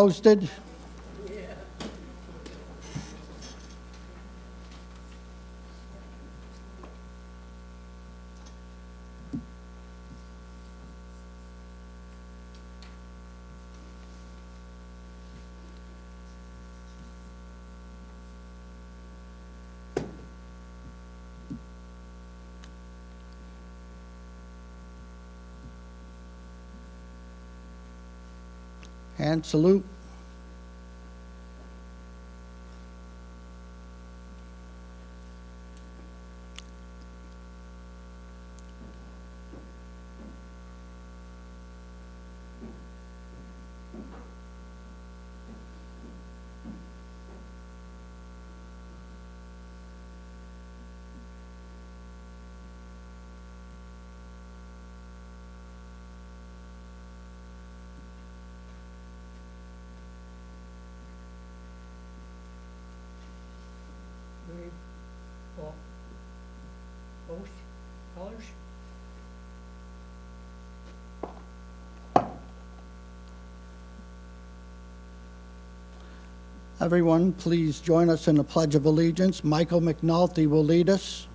Posted. Hand salute. Wave, or both colors. Everyone, please join us in the Pledge of Allegiance. Michael McNulty will lead us.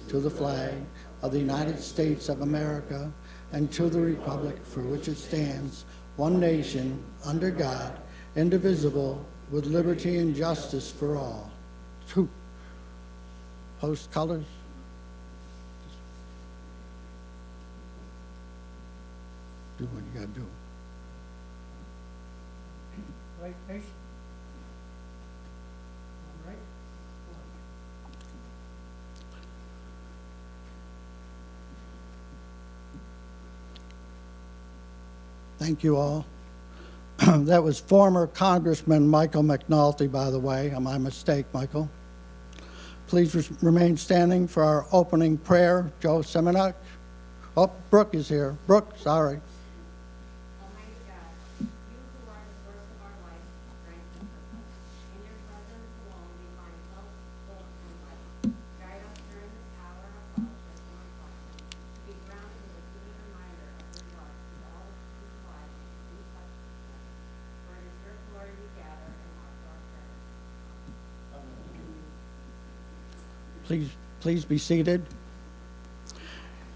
To the flag of the United States of America and to the republic for which it stands, one nation, under God, indivisible, with liberty and justice for all. Two. Post colors. Do what you gotta do. Right face. All right. Thank you all. That was former Congressman Michael McNulty, by the way. My mistake, Michael. Please remain standing for our opening prayer. Joe Semenuk. Oh, Brooke is here. Brooke, sorry. Almighty God, you who are the source of our life, strength, and purpose, in your presence alone we find health, hope, and life. Guide us during this hour of fellowship and reflection to be grounded in the sweet reminder of your love to all whose lives you touch today. For it is your glory we gather and offer our prayers. Please be seated.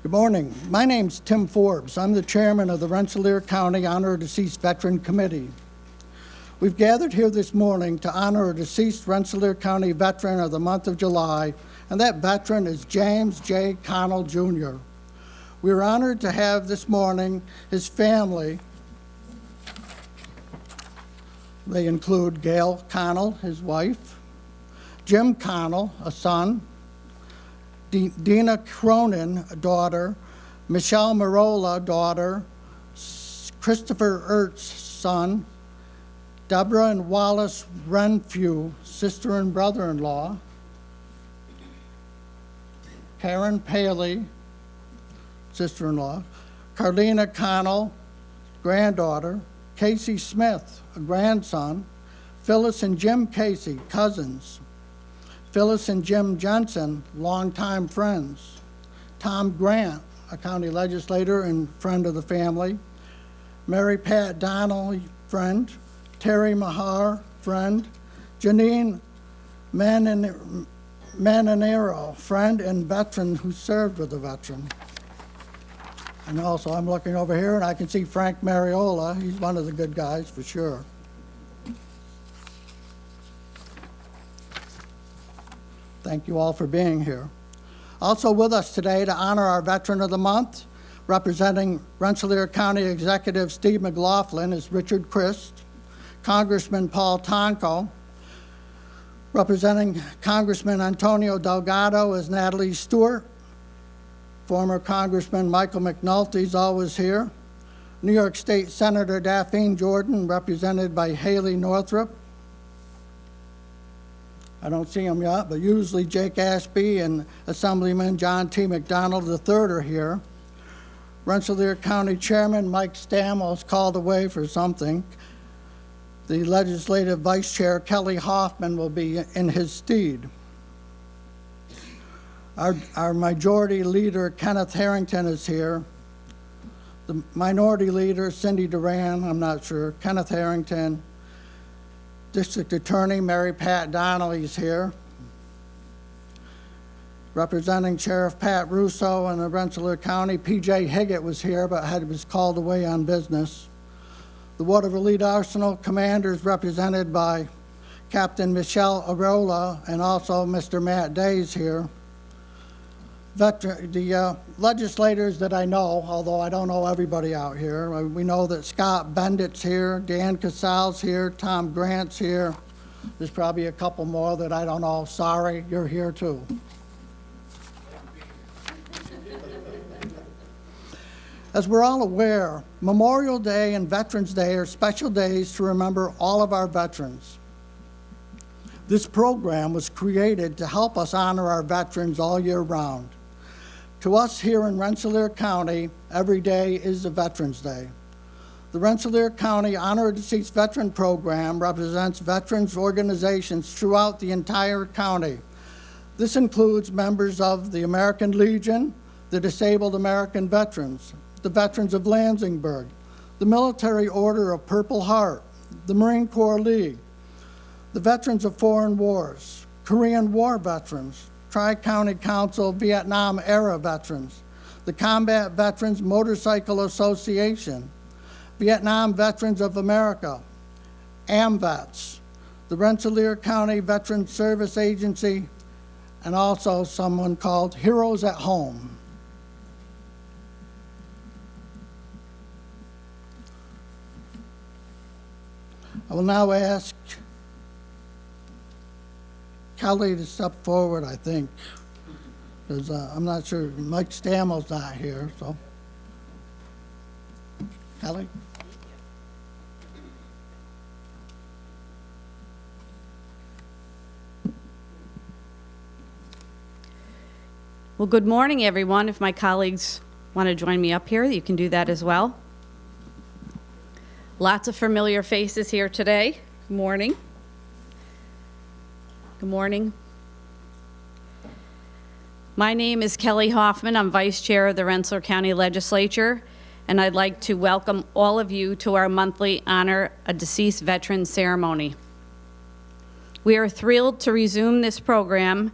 Good morning. My name's Tim Forbes. I'm the chairman of the Rensselaer County Honor a Deceased Veteran Committee. We've gathered here this morning to honor a deceased Rensselaer County veteran of the month of July, and that veteran is James J. Connell, Jr. We are honored to have this morning his family. They include Gail Connell, his wife, Jim Connell, a son, Dina Cronin, a daughter, Michelle Marola, daughter, Christopher Ertz, son, Deborah and Wallace Renfew, sister and brother-in-law, Karen Paley, sister-in-law, Carlina Connell, granddaughter, Casey Smith, a grandson, Phyllis and Jim Casey, cousins, Phyllis and Jim Jensen, longtime friends, Tom Grant, a county legislator and friend of the family, Mary Pat Donnelly, friend, Terry Mahar, friend, Janine Mananero, friend and veteran who served with the veteran. And also, I'm looking over here and I can see Frank Mariola. He's one of the good guys for sure. Thank you all for being here. Also with us today to honor our Veteran of the Month, representing Rensselaer County Executive Steve McLaughlin is Richard Christ, Congressman Paul Tonko, representing Congressman Antonio Delgado is Natalie Stewart, former Congressman Michael McNulty is always here, New York State Senator Daphne Jordan, represented by Haley Northrup. I don't see him yet, but usually Jake Ashby and Assemblyman John T. McDonald III are here. Rensselaer County Chairman Mike Stammel is called away for something. The Legislative Vice Chair Kelly Hoffman will be in his stead. Our Majority Leader Kenneth Harrington is here. The minority leader, Cindy Duran, I'm not sure, Kenneth Harrington, District Attorney Mary Pat Donnelly's here, representing Sheriff Pat Russo in the Rensselaer County. P.J. Higgett was here, but was called away on business. The Waterville Lead Arsenal commanders represented by Captain Michelle Arola and also Mr. Matt Days here. The legislators that I know, although I don't know everybody out here, we know that Scott Benditt's here, Dan Casal's here, Tom Grant's here. There's probably a couple more that I don't know. Sorry, you're here too. As we're all aware, Memorial Day and Veterans Day are special days to remember all of our veterans. This program was created to help us honor our veterans all year round. To us here in Rensselaer County, every day is a Veterans Day. The Rensselaer County Honor a Deceased Veteran Program represents veterans organizations throughout the entire county. This includes members of the American Legion, the Disabled American Veterans, the Veterans of Lansingburg, the Military Order of Purple Heart, the Marine Corps League, the Veterans of Foreign Wars, Korean War veterans, Tri-County Council Vietnam-era veterans, the Combat Veterans Motorcycle Association, Vietnam Veterans of America, AMVETS, the Rensselaer County Veterans Service Agency, and also someone called Heroes at Home. I will now ask Kelly to step forward, I think, because I'm not sure, Mike Stamel's not here, so. Kelly? Well, good morning, everyone. If my colleagues want to join me up here, you can do that as well. Lots of familiar faces here today. Good morning. Good morning. My name is Kelly Hoffman. I'm Vice Chair of the Rensselaer County Legislature, and I'd like to welcome all of you to our monthly Honor a Deceased Veteran ceremony. We are thrilled to resume this program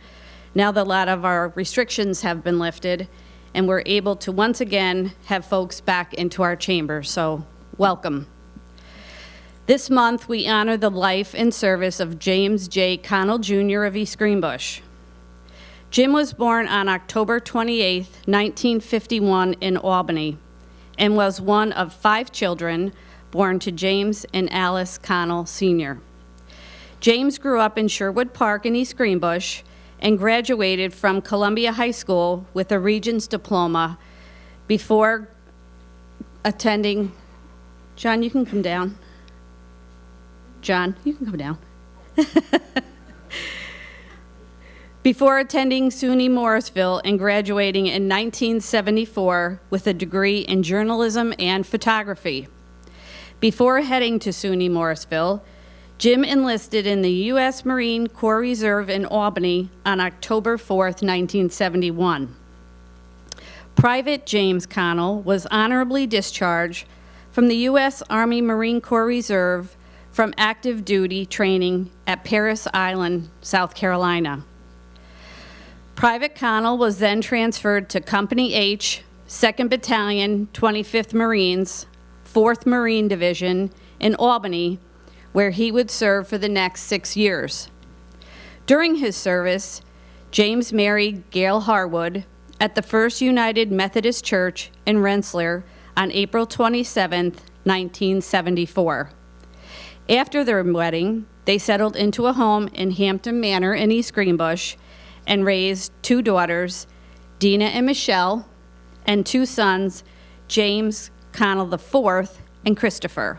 now that a lot of our restrictions have been lifted, and we're able to once again have folks back into our chambers, so welcome. This month, we honor the life and service of James J. Connell, Jr. of East Greenbush. Jim was born on October 28, 1951 in Albany, and was one of 5 children born to James and Alice Connell, Sr. James grew up in Sherwood Park in East Greenbush and graduated from Columbia High School with a Regents diploma before attending, John, you can come down. John, you can come down. Before attending SUNY Morrisville and graduating in 1974 with a degree in journalism and photography. Before heading to SUNY Morrisville, Jim enlisted in the U.S. Marine Corps Reserve in Albany on October 4th, 1971. Private James Connell was honorably discharged from the U.S. Army Marine Corps Reserve from active duty training at Parris Island, South Carolina. Private Connell was then transferred to Company H, 2nd Battalion, 25th Marines, 4th Marine Division in Albany, where he would serve for the next 6 years. During his service, James married Gail Harwood at the First United Methodist Church in Rensselaer on April 27, 1974. After their wedding, they settled into a home in Hampton Manor in East Greenbush and raised 2 daughters, Dina and Michelle, and 2 sons, James Connell IV and Christopher.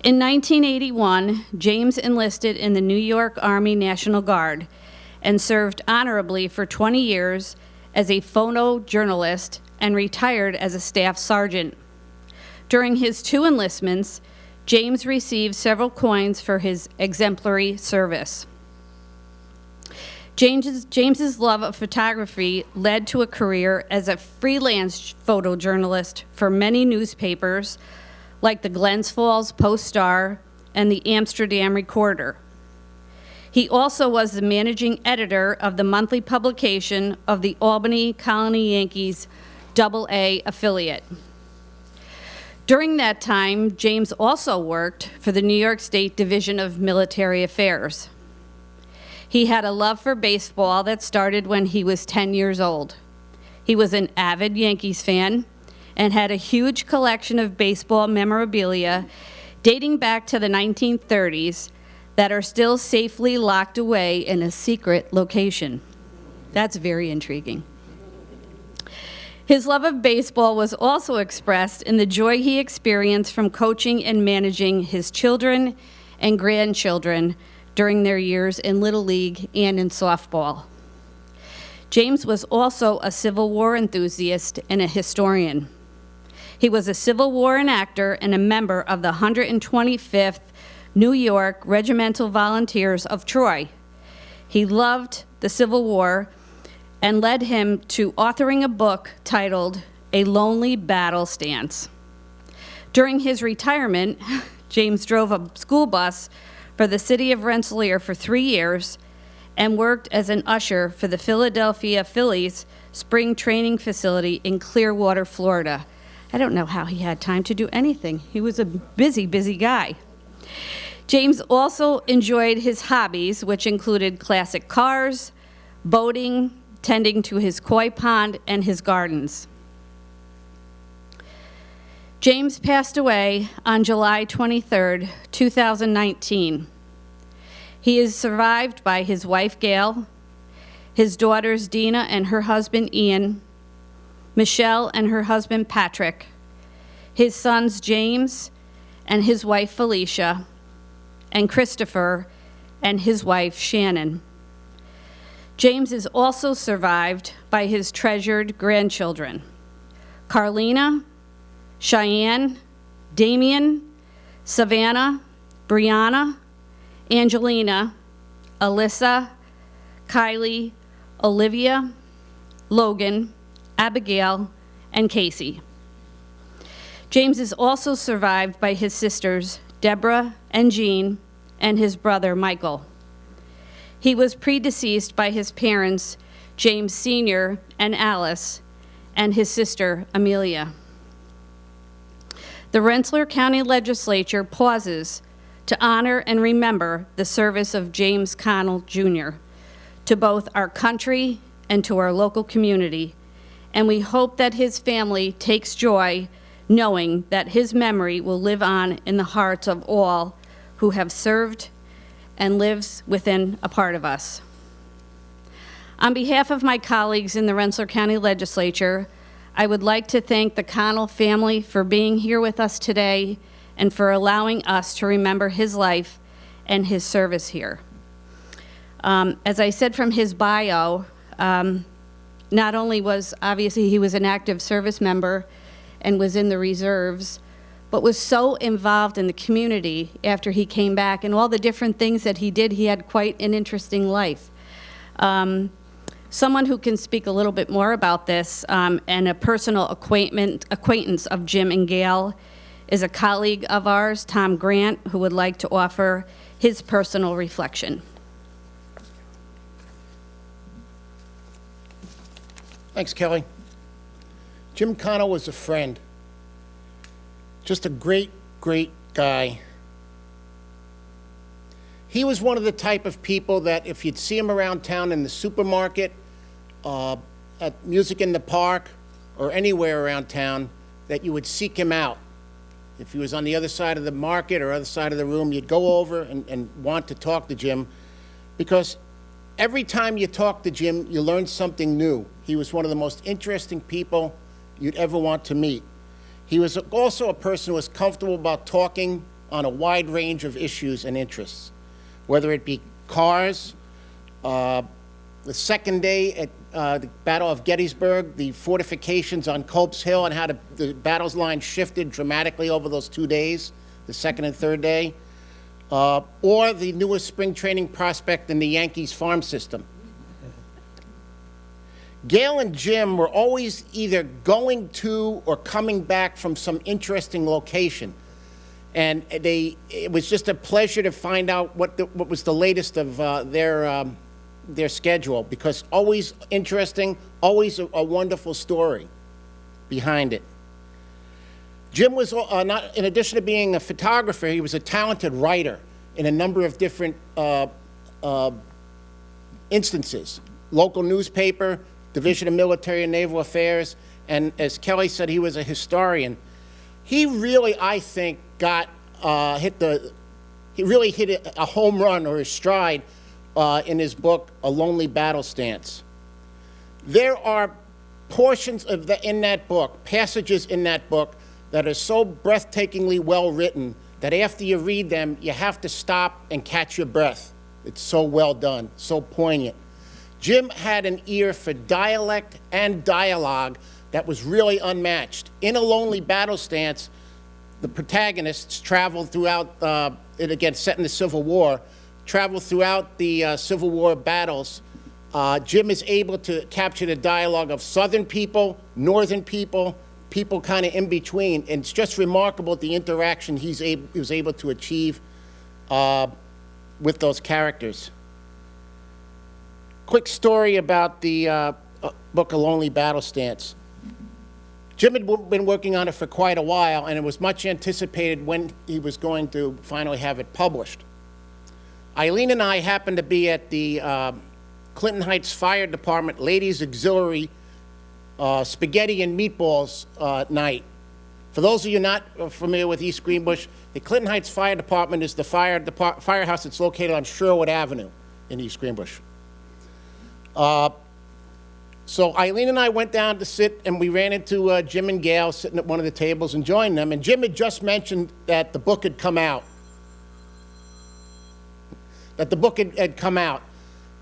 In 1981, James enlisted in the New York Army National Guard and served honorably for 20 years as a photojournalist and retired as a staff sergeant. During his 2 enlistments, James received several coins for his exemplary service. James's love of photography led to a career as a freelance photojournalist for many newspapers like the Glens Falls Post-Star and the Amsterdam Recorder. He also was the managing editor of the monthly publication of the Albany Colony Yankees AA affiliate. During that time, James also worked for the New York State Division of Military Affairs. He had a love for baseball that started when he was 10 years old. He was an avid Yankees fan and had a huge collection of baseball memorabilia dating back to the 1930s that are still safely locked away in a secret location. That's very intriguing. His love of baseball was also expressed in the joy he experienced from coaching and managing his children and grandchildren during their years in Little League and in softball. James was also a Civil War enthusiast and a historian. He was a Civil War enactor and a member of the 125th New York Regimental Volunteers of Troy. He loved the Civil War and led him to authoring a book titled A Lonely Battle Stance. During his retirement, James drove a school bus for the city of Rensselaer for 3 years and worked as an usher for the Philadelphia Phillies spring training facility in Clearwater, Florida. I don't know how he had time to do anything. He was a busy, busy guy. James also enjoyed his hobbies, which included classic cars, boating, tending to his koi pond, and his gardens. James passed away on July 23rd, 2019. He is survived by his wife, Gail, his daughters, Dina and her husband, Ian, Michelle and her husband, Patrick, his sons, James and his wife, Felicia, and Christopher and his wife, Shannon. James is also survived by his treasured grandchildren, Carlina, Cheyenne, Damien, Savannah, Brianna, Angelina, Alyssa, Kylie, Olivia, Logan, Abigail, and Casey. James is also survived by his sisters, Deborah and Jean, and his brother, Michael. He was predeceased by his parents, James Sr. and Alice, and his sister, Amelia. The Rensselaer County Legislature pauses to honor and remember the service of James Connell, Jr. to both our country and to our local community, and we hope that his family takes joy knowing that his memory will live on in the hearts of all who have served and lives within a part of us. On behalf of my colleagues in the Rensselaer County Legislature, I would like to thank the Connell family for being here with us today and for allowing us to remember his life and his service here. As I said from his bio, not only was obviously he was an active service member and was in the reserves, but was so involved in the community after he came back and all the different things that he did. He had quite an interesting life. Someone who can speak a little bit more about this and a personal acquaintance of Jim and Gail is a colleague of ours, Tom Grant, who would like to offer his personal reflection. Thanks, Kelly. Jim Connell was a friend. Just a great, great guy. He was one of the type of people that if you'd see him around town in the supermarket, at Music in the Park, or anywhere around town, that you would seek him out. If he was on the other side of the market or other side of the room, you'd go over and want to talk to Jim, because every time you talk to Jim, you learn something new. He was one of the most interesting people you'd ever want to meet. He was also a person who was comfortable about talking on a wide range of issues and interests, whether it be cars, the second day at the Battle of Gettysburg, the fortifications on Culp's Hill, and how the battle's line shifted dramatically over those 2 days, the second and third day, or the newest spring training prospect in the Yankees farm system. Gail and Jim were always either going to or coming back from some interesting location. And it was just a pleasure to find out what was the latest of their schedule, because always interesting, always a wonderful story behind it. Jim was, in addition to being a photographer, he was a talented writer in a number of different instances. Local newspaper, Division of Military and Naval Affairs, and as Kelly said, he was a historian. He really, I think, he really hit a home run or a stride in his book, A Lonely Battle Stance. There are portions of in that book, passages in that book, that are so breathtakingly well written that after you read them, you have to stop and catch your breath. It's so well done, so poignant. Jim had an ear for dialect and dialogue that was really unmatched. In A Lonely Battle Stance, the protagonists traveled throughout, it again set in the Civil War, traveled throughout the Civil War battles. Jim is able to capture the dialogue of Southern people, Northern people, people kind of in between, and it's just remarkable the interaction he was able to achieve with those characters. Quick story about the book, A Lonely Battle Stance. Jim had been working on it for quite a while, and it was much anticipated when he was going to finally have it published. Eileen and I happened to be at the Clinton Heights Fire Department Ladies Auxiliary spaghetti and meatballs night. For those of you not familiar with East Greenbush, the Clinton Heights Fire Department is the firehouse that's located on Sherwood Avenue in East Greenbush. So Eileen and I went down to sit, and we ran into Jim and Gail sitting at one of the tables and joined them. And Jim had just mentioned that the book had come out.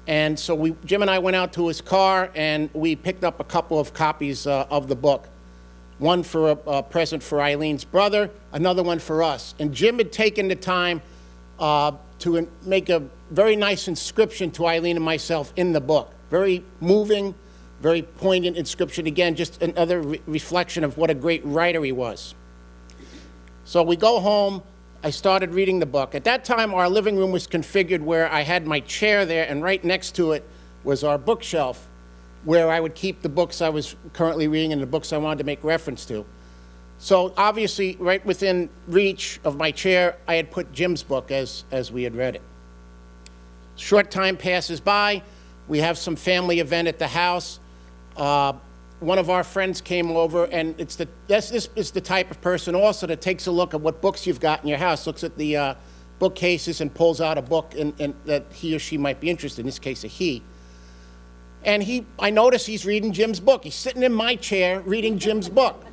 And so Jim and I went out to his car, and we picked up a couple of copies of the book. One for a present for Eileen's brother, another one for us. And Jim had taken the time to make a very nice inscription to Eileen and myself in the book. Very moving, very poignant inscription. Again, just another reflection of what a great writer he was. So we go home. I started reading the book. At that time, our living room was configured where I had my chair there, and right next to it was our bookshelf, where I would keep the books I was currently reading and the books I wanted to make reference to. So obviously, right within reach of my chair, I had put Jim's book as we had read it. Short time passes by. We have some family event at the house. One of our friends came over, and this is the type of person also that takes a look at what books you've got in your house, looks at the bookcases and pulls out a book that he or she might be interested in this case, a he. And I notice he's reading Jim's book. He's sitting in my chair reading Jim's book.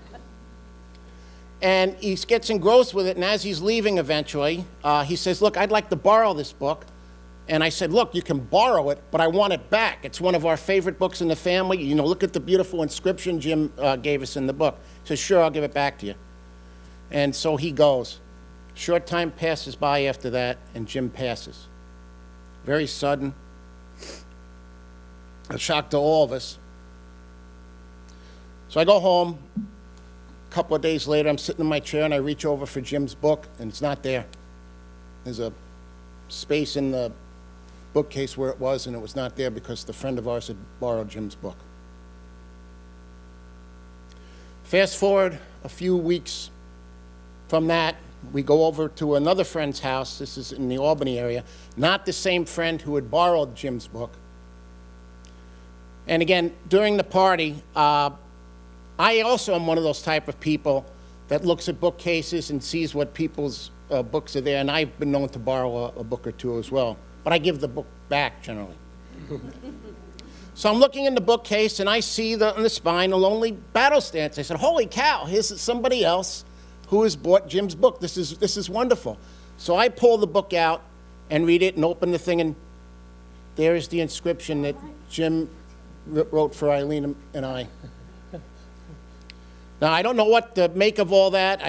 And he gets engrossed with it, and as he's leaving eventually, he says, "Look, I'd like to borrow this book." And I said, "Look, you can borrow it, but I want it back. It's one of our favorite books in the family. You know, look at the beautiful inscription Jim gave us in the book." He says, "Sure, I'll give it back to you." And so he goes. Short time passes by after that, and Jim passes. Very sudden. A shock to all of us. So I go home. A couple of days later, I'm sitting in my chair, and I reach over for Jim's book, and it's not there. There's a space in the bookcase where it was, and it was not there because the friend of ours had borrowed Jim's book. Fast forward a few weeks from that, we go over to another friend's house. This is in the Albany area. Not the same friend who had borrowed Jim's book. And again, during the party, I also am one of those type of people that looks at bookcases and sees what people's books are there, and I've been known to borrow a book or two as well. But I give the book back, generally. So I'm looking in the bookcase, and I see on the spine, A Lonely Battle Stance. I said, "Holy cow, here's somebody else who has bought Jim's book. This is wonderful." So I pull the book out and read it and open the thing, and there is the inscription that Jim wrote for Eileen and I. Now, I don't know what to make of all that.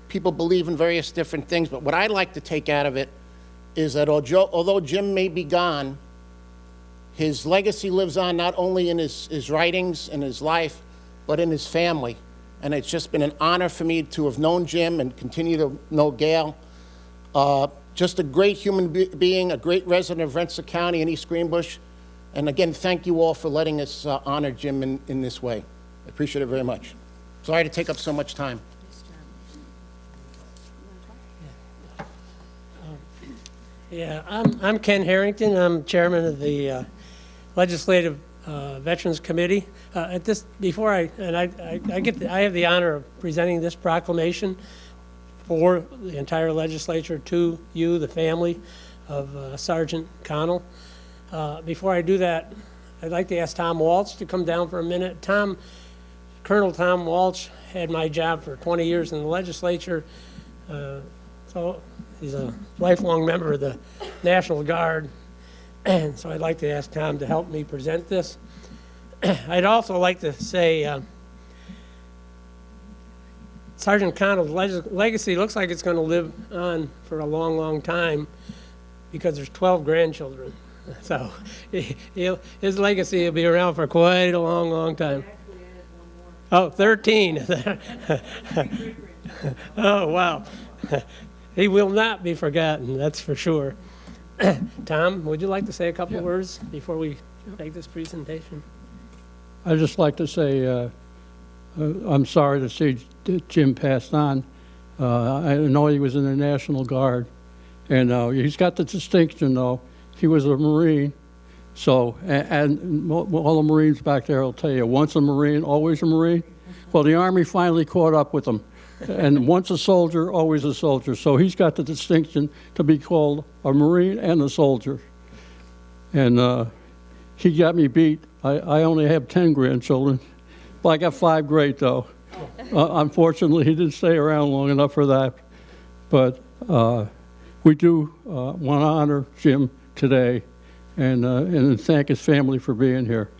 People believe in various different things, but what I like to take out of it is that although Jim may be gone, His legacy lives on not only in his writings and his life, but in his family. And it's just been an honor for me to have known Jim and continue to know Gail. Just a great human being, a great resident of Rensselaer County and East Greenbush. And again, thank you all for letting us honor Jim in this way. I appreciate it very much. Sorry to take up so much time. Yeah, I'm Ken Harrington. I'm chairman of the Legislative Veterans Committee. I have the honor of presenting this proclamation for the entire legislature to you, the family of Sergeant Connell. Before I do that, I'd like to ask Tom Walsh to come down for a minute. Colonel Tom Walsh had my job for 20 years in the legislature, so he's a lifelong member of the National Guard, and so I'd like to ask Tom to help me present this. I'd also like to say Sergeant Connell's legacy looks like it's going to live on for a long, long time because there's 12 grandchildren. So his legacy will be around for quite a long, long time. Oh, 13. Oh, wow. He will not be forgotten, that's for sure. Tom, would you like to say a couple words before we make this presentation? I'd just like to say I'm sorry to see Jim passed on. I know he was in the National Guard, and he's got the distinction, though. He was a Marine, so, and all the Marines back there will tell you, once a Marine, always a Marine. Well, the Army finally caught up with him, and once a soldier, always a soldier. So he's got the distinction to be called a Marine and a soldier. And he got me beat. I only have 10 grandchildren. Well, I got 5 great, though. Unfortunately, he didn't stay around long enough for that. But we do want to honor Jim today and thank his family for being here.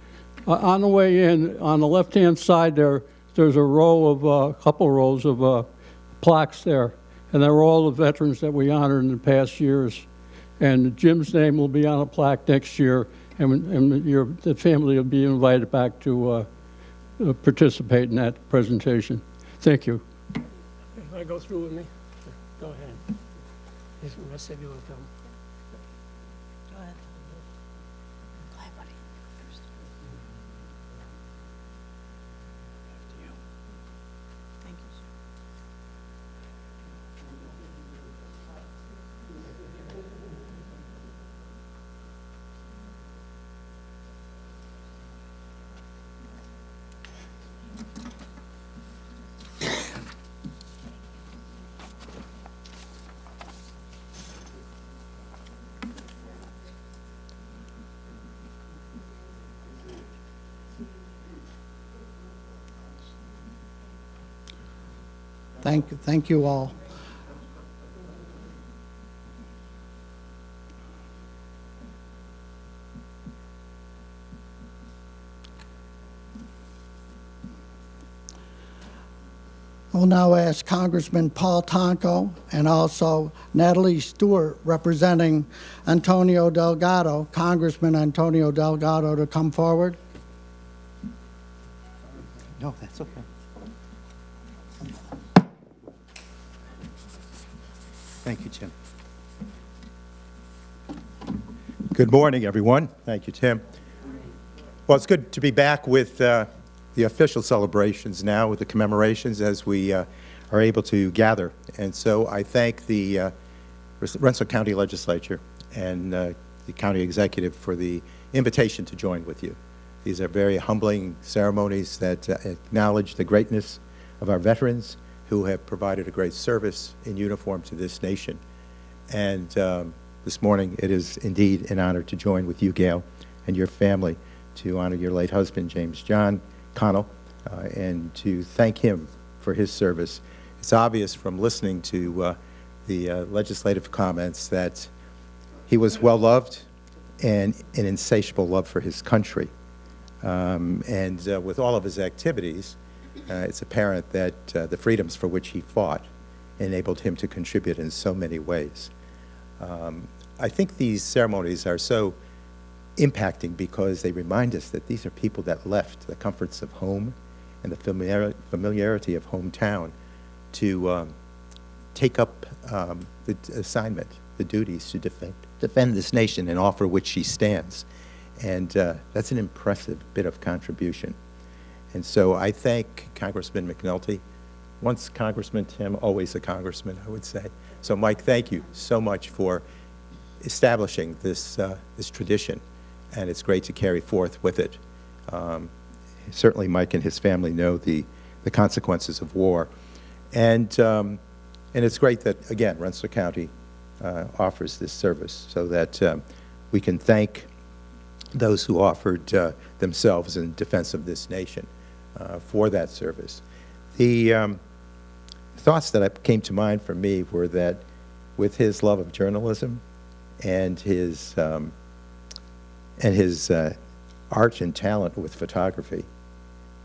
On the way in, on the left-hand side there's a couple rows of plaques there. And they're all the veterans that we honored in the past years. And Jim's name will be on a plaque next year, and the family will be invited back to participate in that presentation. Thank you. Want to go through with me? Go ahead. The rest of you will come. Go ahead. Go ahead, buddy. Thank you, sir. Thank you all. I'll now ask Congressman Paul Tonko and also Natalie Stewart, representing Antonio Delgado, Congressman Antonio Delgado, to come forward. No, that's okay. Thank you, Tim. Good morning, everyone. Thank you, Tim. Well, it's good to be back with the official celebrations now, with the commemorations as we are able to gather. And so I thank the Rensselaer County Legislature and the county executive for the invitation to join with you. These are very humbling ceremonies that acknowledge the greatness of our veterans who have provided a great service in uniform to this nation. And this morning, it is indeed an honor to join with you, Gail, and your family to honor your late husband, James John Connell, and to thank him for his service. It's obvious from listening to the legislative comments that he was well-loved and an insatiable love for his country. And with all of his activities, it's apparent that the freedoms for which he fought enabled him to contribute in so many ways. I think these ceremonies are so impacting because they remind us that these are people that left the comforts of home and the familiarity of hometown to take up the assignment, the duties to defend this nation and offer which she stands. And that's an impressive bit of contribution. And so I thank Congressman McNulty. Once Congressman Tim, always a congressman, I would say. So Mike, thank you so much for establishing this, this tradition, and it's great to carry forth with it. Certainly Mike and his family know the consequences of war. And it's great that, again, Rensselaer County offers this service so that we can thank those who offered themselves in defense of this nation for that service. The thoughts that came to mind for me were that with his love of journalism and his art and talent with photography,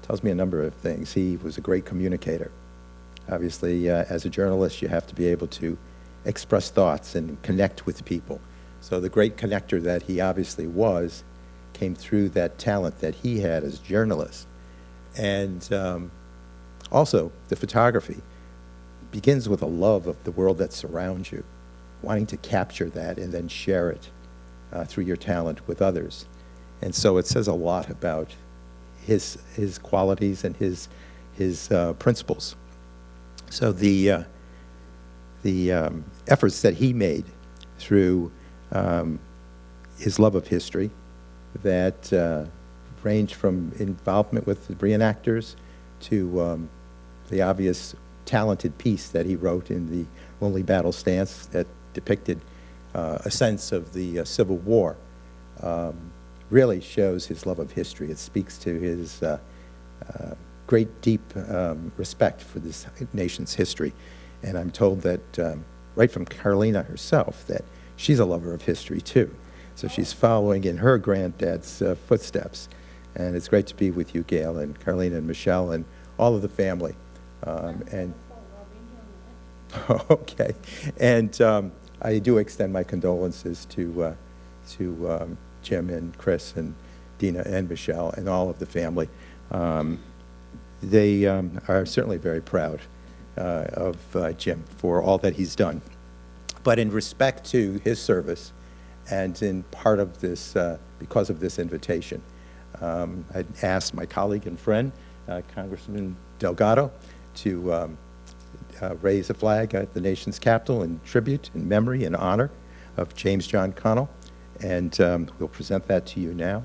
tells me a number of things. He was a great communicator. Obviously, as a journalist, you have to be able to express thoughts and connect with people. So the great connector that he obviously was came through that talent that he had as a journalist. And also, the photography begins with a love of the world that surrounds you, wanting to capture that and then share it through your talent with others. And so it says a lot about his qualities and his principles. So the efforts that he made through his love of history that ranged from involvement with the reenactors to the obvious talented piece that he wrote in the Lonely Battle Stance that depicted a sense of the Civil War, really shows his love of history. It speaks to his great, deep respect for this nation's history. And I'm told that right from Carolina herself that she's a lover of history too. So she's following in her granddad's footsteps. And it's great to be with you, Gail, and Carolina and Michelle and all of the family. Okay. And I do extend my condolences to Jim and Chris and Dina and Michelle and all of the family. They are certainly very proud of Jim for all that he's done. But in respect to his service, and in part of this, because of this invitation, I'd asked my colleague and friend, Congressman Delgado, to raise a flag at the nation's capital in tribute, in memory, in honor of James John Connell. And we'll present that to you now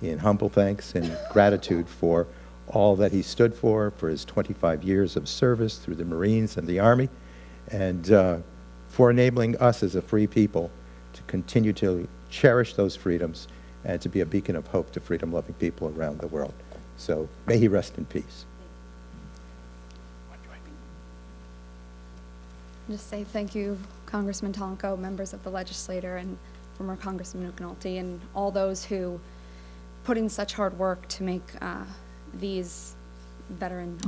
in humble thanks and gratitude for all that he stood for his 25 years of service through the Marines and the Army, and for enabling us as a free people to continue to cherish those freedoms and to be a beacon of hope to freedom-loving people around the world. So may he rest in peace. Just say thank you, Congressman Tonko, members of the legislature, and former Congressman McNulty, and all those who put in such hard work to make these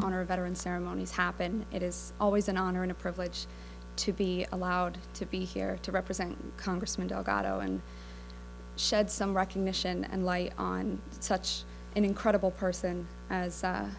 honor of veteran ceremonies happen. It is always an honor and a privilege to be allowed to be here to represent Congressman Delgado and shed some recognition and light on such an incredible person as the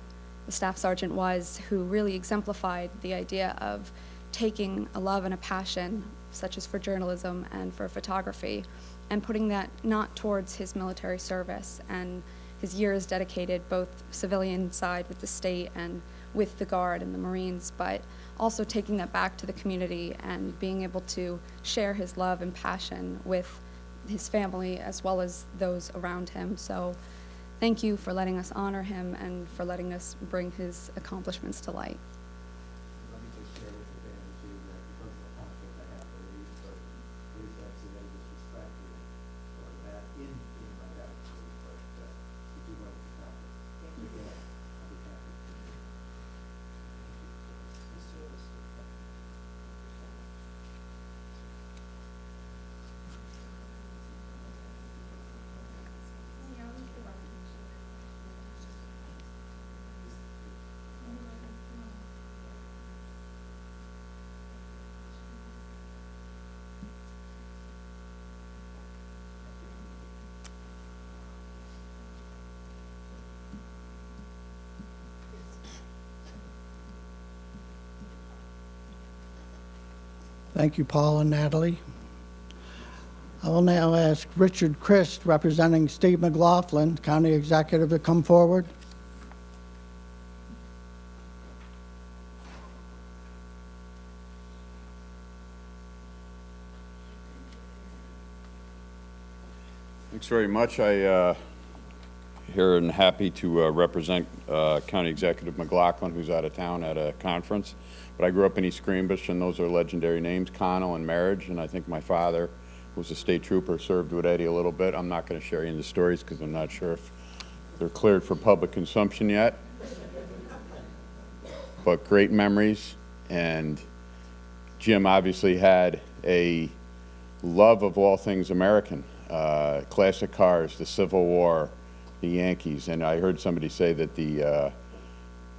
staff sergeant was, who really exemplified the idea of taking a love and a passion, such as for journalism and for photography, and putting that not towards his military service and his years dedicated both civilian side with the state and with the Guard and the Marines, but also taking that back to the community and being able to share his love and passion with his family as well as those around him. So thank you for letting us honor him and for letting us bring his accomplishments to light. Let me just share with the family too that because of the conflict I have for you, so please accident disrespect or that in my attitude, but you do want to accomplish. Again, I'll be happy. Thank you, Paul and Natalie. I will now ask Richard Christ, representing Steve McLaughlin, County Executive, to come forward. Thanks very much. I here and happy to represent County Executive McLaughlin, who's out of town at a conference. But I grew up in East Greenbush, and those are legendary names, Connell and Marriage. And I think my father, who was a state trooper, served with Eddie a little bit. I'm not going to share any of the stories because I'm not sure if they're cleared for public consumption yet. But great memories. And Jim obviously had a love of all things American. Classic cars, the Civil War, the Yankees, and I heard somebody say that the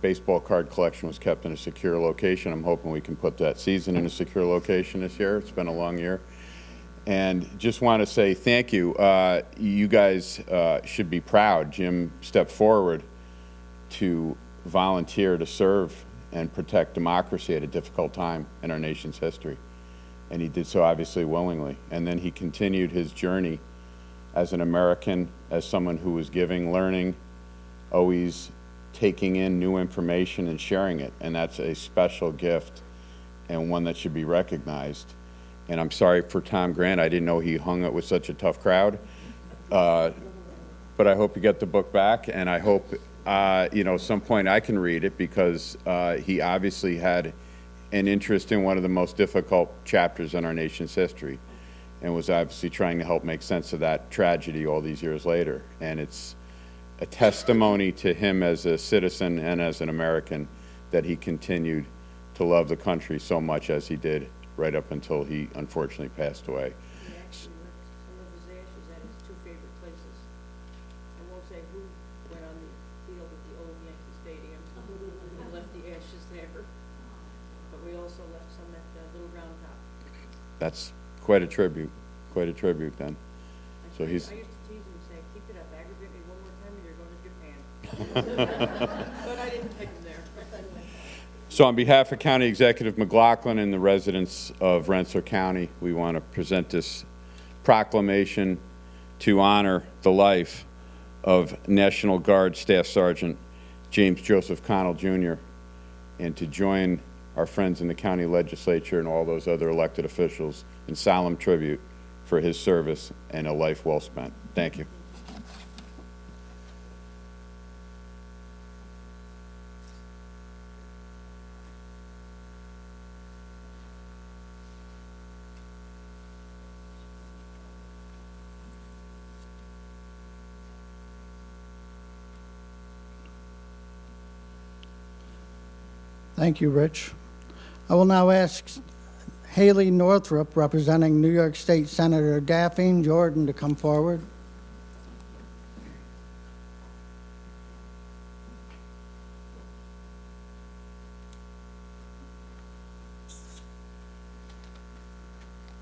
baseball card collection was kept in a secure location. I'm hoping we can put that season in a secure location this year. It's been a long year. And just want to say thank you. You guys should be proud. Jim stepped forward to volunteer to serve and protect democracy at a difficult time in our nation's history. And he did so obviously willingly. And then he continued his journey as an American, as someone who was giving, learning, always taking in new information and sharing it. And that's a special gift and one that should be recognized. And I'm sorry for Tom Grant. I didn't know he hung it with such a tough crowd. But I hope you get the book back, and I hope, you know, some point I can read it, because he obviously had an interest in one of the most difficult chapters in our nation's history, and was obviously trying to help make sense of that tragedy all these years later. And it's a testimony to him as a citizen and as an American that he continued to love the country so much as he did right up until he unfortunately passed away. He actually left some of his ashes at his two favorite places. I won't say who went on the field at the old Yankee Stadium. He left the ashes there. But we also left some at the Little Round Top. That's quite a tribute then. So he's, I used to tease him and say, keep it up, aggravate me one more time and you're going to Japan. But I didn't take him there. so on behalf of County Executive McLaughlin and the residents of Rensselaer County, we want to present this proclamation to honor the life of National Guard Staff Sergeant James Joseph Connell, Jr., and to join our friends in the county legislature and all those other elected officials in solemn tribute for his service and a life well spent. Thank you. Thank you, Rich. I will now ask Haley Northrup, representing New York State Senator Daphne Jordan, to come forward.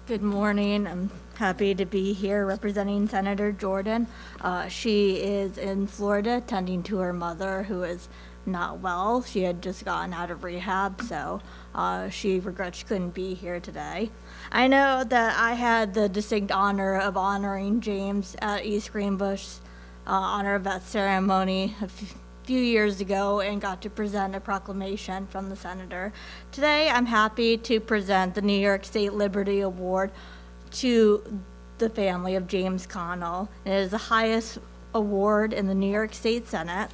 Good morning. I'm happy to be here representing Senator Jordan. She is in Florida tending to her mother, who is not well. She had just gotten out of rehab, so she regrets she couldn't be here today. I know that I had the distinct honor of honoring James at East Greenbush, honor of that ceremony a few years ago, and got to present a proclamation from the senator. Today, I'm happy to present the New York State Liberty Award to the family of James Connell. It is the highest award in the New York State Senate.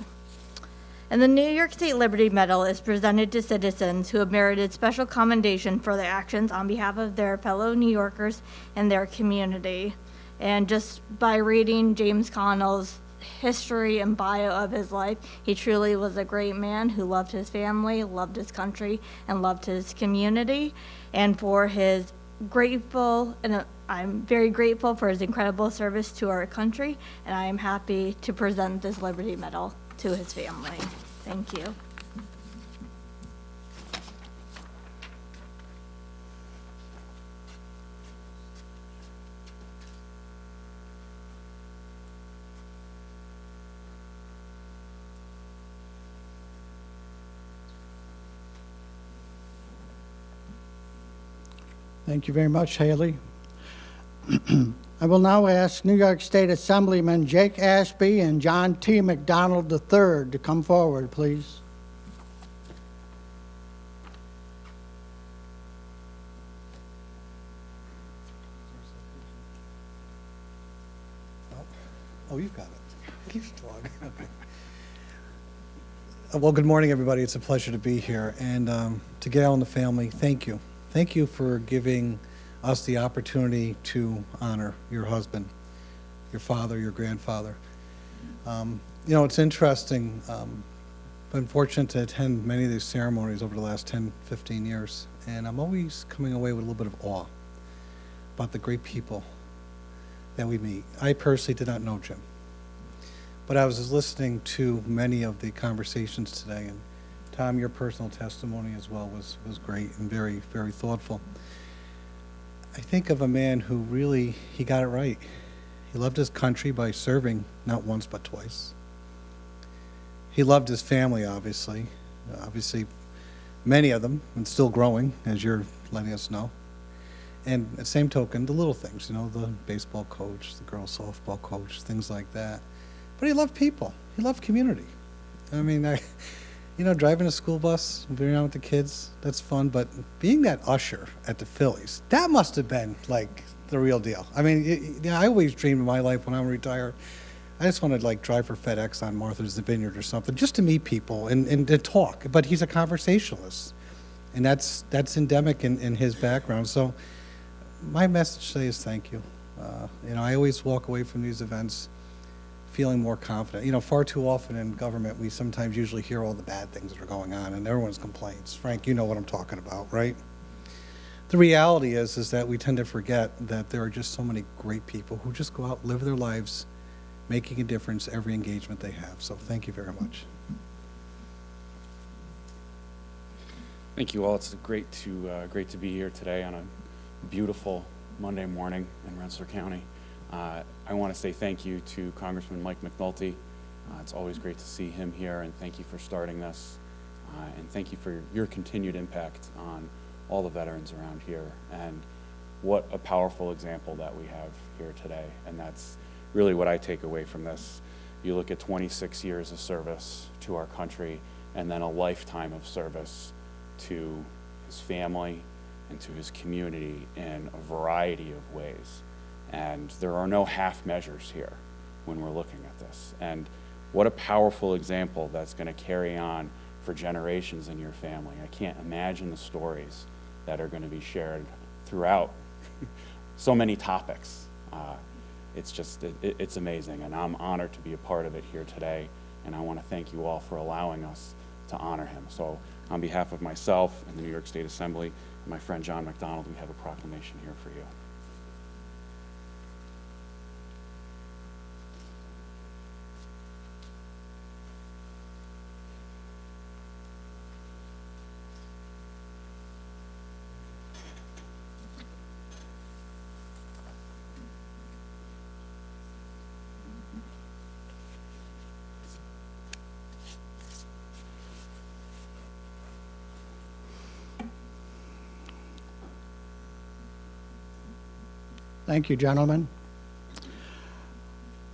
And the New York State Liberty Medal is presented to citizens who have merited special commendation for their actions on behalf of their fellow New Yorkers and their community. And just by reading James Connell's history and bio of his life, he truly was a great man who loved his family, loved his country, and loved his community. And for his I'm very grateful for his incredible service to our country, and I am happy to present this Liberty Medal to his family. Thank you. Thank you very much, Haley. I will now ask New York State Assemblyman Jake Ashby and John T. McDonald III to come forward, please. Oh, you've got it. Keep strong. Okay. Well, good morning, everybody. It's a pleasure to be here. And to Gail and the family, thank you. Thank you for giving us the opportunity to honor your husband, your father, your grandfather. It's interesting. I've been fortunate to attend many of these ceremonies over the last 10, 15 years, and I'm always coming away with a little bit of awe about the great people that we meet. I personally did not know Jim, but I was just listening to many of the conversations today, and Tom, your personal testimony as well was great and very, very thoughtful. I think of a man who really, he got it right. He loved his country by serving not once but twice. He loved his family, obviously. Obviously, many of them, and still growing, as you're letting us know. And at the same token, the little things, the baseball coach, the girls softball coach, things like that. But he loved people. He loved community. I mean, driving a school bus, being around with the kids, that's fun. But being that usher at the Phillies, that must have been like the real deal. I mean, I always dreamed in my life when I'm retired, I just wanted to drive for FedEx on Martha's Vineyard or something, just to meet people and to talk. But he's a conversationalist, and that's endemic in his background. So my message today is thank you. I always walk away from these events feeling more confident. Far too often in government, we sometimes usually hear all the bad things that are going on, and everyone's complaints. Frank, you know what I'm talking about, right? The reality is that we tend to forget that there are just so many great people who just go out, live their lives, making a difference every engagement they have. So thank you very much. Thank you all. It's great to be here today on a beautiful Monday morning in Rensselaer County. I want to say thank you to Congressman Mike McNulty. It's always great to see him here, and thank you for starting this. And thank you for your continued impact on all the veterans around here. And what a powerful example that we have here today. And that's really what I take away from this. You look at 26 years of service to our country, and then a lifetime of service to his family and to his community in a variety of ways. And there are no half measures here when we're looking at this. And what a powerful example that's going to carry on for generations in your family. I can't imagine the stories that are going to be shared throughout so many topics. It's amazing, and I'm honored to be a part of it here today, and I want to thank you all for allowing us to honor him. So on behalf of myself and the New York State Assembly and my friend John McDonald, we have a proclamation here for you. Thank you, gentlemen.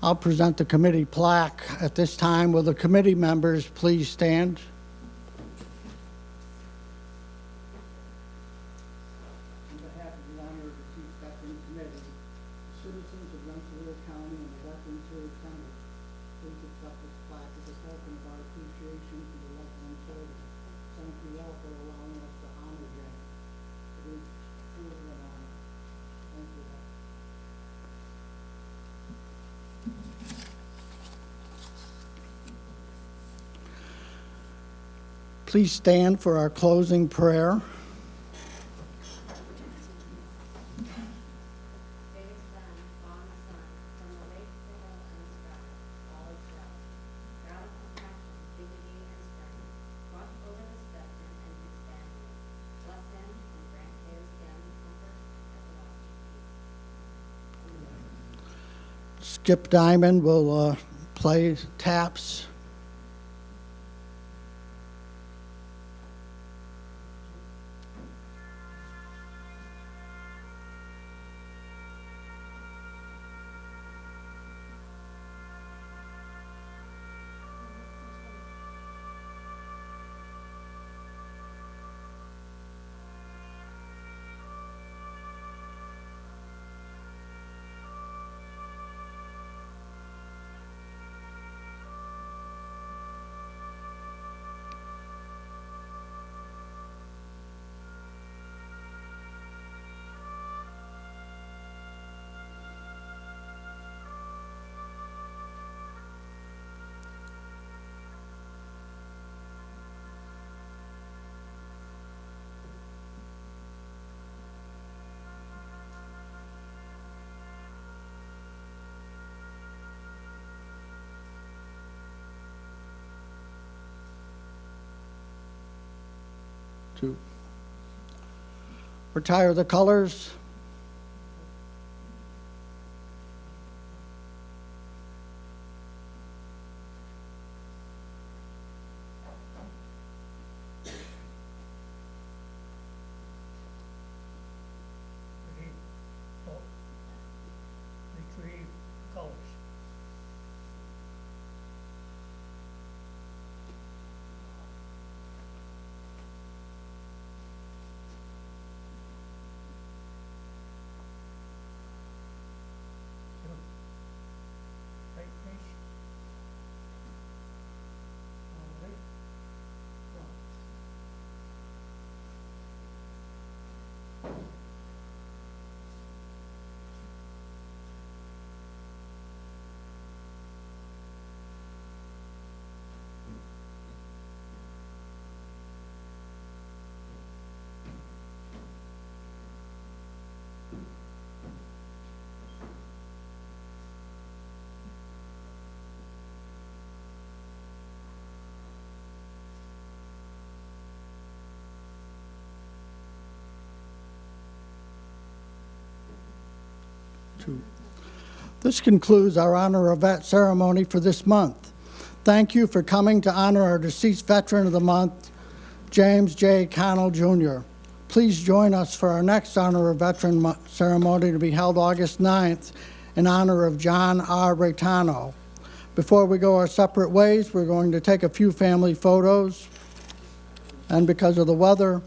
I'll present the committee plaque at this time. Will the committee members please stand? On behalf of the Honor of the Chief Veteran Committee, the citizens of Rensselaer County and the veterans here attended, please accept this plaque as a token of our appreciation for the veteran service. Thank you all for allowing us to honor him. It is truly an honor. Thank you all. Please stand for our closing prayer. Day sun, long sun, from the lake to hill and sky, all is well. God of compassion, dignity, and strength, watch over this veteran and his family. Bless him and grant his family comfort and everlasting peace. Skip Diamond will play taps. 2. Retire the colors. Retrieve colors. Right face. All right. This concludes our Honor of Vet ceremony for this month. Thank you for coming to honor our deceased Veteran of the Month, James J. Connell, Jr. Please join us for our next Honor of Veteran ceremony to be held August 9th in honor of John R. Reitano. Before we go our separate ways, we're going to take a few family photos. And because of the weather,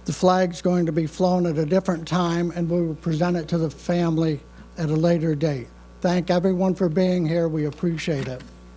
the flag's going to be flown at a different time, and we will present it to the family at a later date. Thank everyone for being here. We appreciate it.